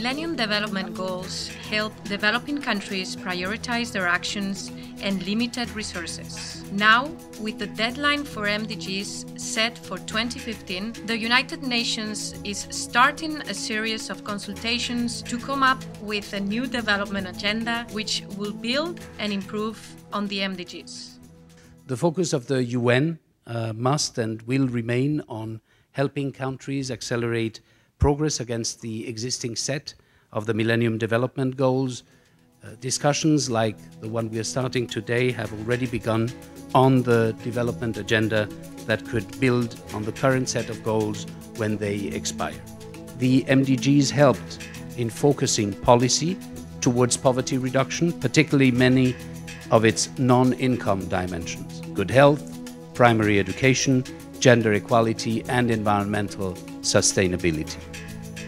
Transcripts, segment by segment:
Millennium Development Goals help developing countries prioritize their actions and limited resources. Now, with the deadline for MDGs set for 2015, the United Nations is starting a series of consultations to come up with a new development agenda which will build and improve on the MDGs. The focus of the UN must and will remain on helping countries accelerate progress against the existing set of the Millennium Development Goals. Discussions like the one we are starting today have already begun on the development agenda that could build on the current set of goals when they expire. The MDGs helped in focusing policy towards poverty reduction, particularly many of its non-income dimensions: good health, primary education, gender equality, and environmental sustainability.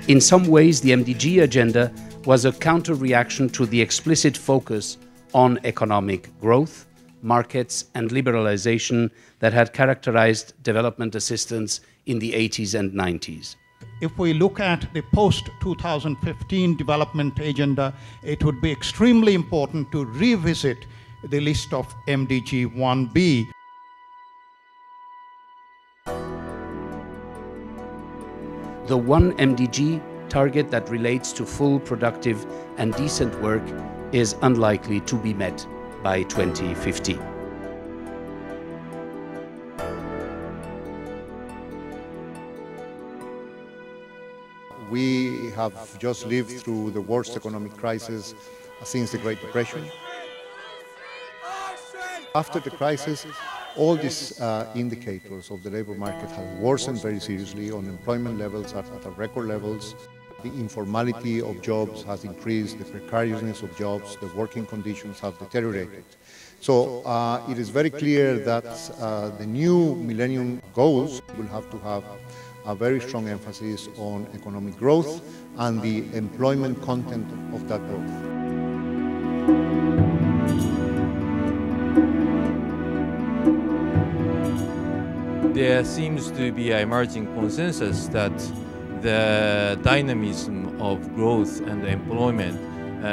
In some ways, the MDG agenda was a counter-reaction to the explicit focus on economic growth, markets, and liberalization that had characterized development assistance in the 80s and 90s. If we look at the post-2015 development agenda, it would be extremely important to revisit the list of MDG 1B. The one MDG target that relates to full, productive, and decent work is unlikely to be met by 2015. We have just lived through the worst economic crisis since the Great Depression. After the crisis, all these indicators of the labor market have worsened very seriously. Unemployment levels are at record levels. The informality of jobs has increased, the precariousness of jobs, the working conditions have deteriorated. So it is very clear that the new Millennium Goals will have to have a very strong emphasis on economic growth and the employment content of that growth. There seems to be an emerging consensus that the dynamism of growth and employment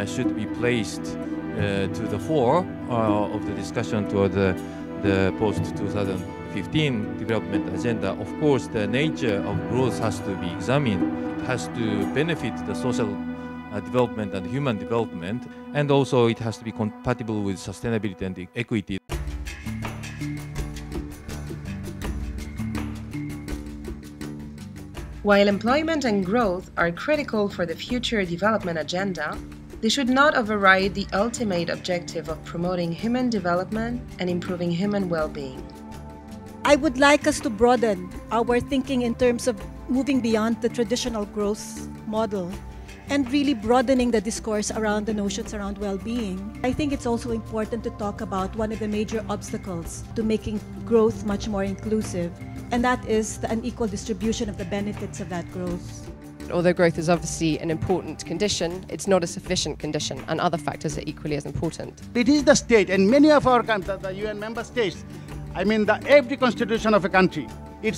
should be placed to the fore of the discussion toward the post-2015 development agenda. Of course, the nature of growth has to be examined. It has to benefit the social development and human development, and also it has to be compatible with sustainability and equity. While employment and growth are critical for the future development agenda, they should not override the ultimate objective of promoting human development and improving human well-being. I would like us to broaden our thinking in terms of moving beyond the traditional growth model and really broadening the discourse around the notions around well-being. I think it's also important to talk about one of the major obstacles to making growth much more inclusive, and that is the unequal distribution of the benefits of that growth. Although growth is obviously an important condition, it's not a sufficient condition, and other factors are equally as important. It is the state, and many of our countries, the UN member states, every constitution of a country, it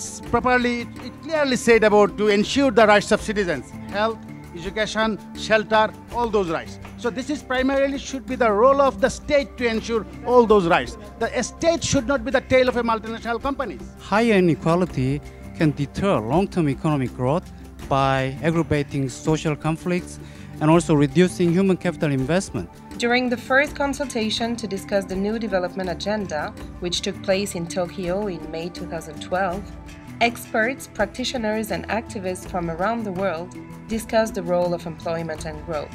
clearly said about to ensure the rights of citizens, health, education, shelter, all those rights. So this is primarily should be the role of the state to ensure all those rights. The state should not be the tail of a multinational company. Higher inequality can deter long-term economic growth by aggravating social conflicts and also reducing human capital investment. During the first consultation to discuss the new development agenda, which took place in Tokyo in May 2012, experts, practitioners, and activists from around the world discussed the role of employment and growth.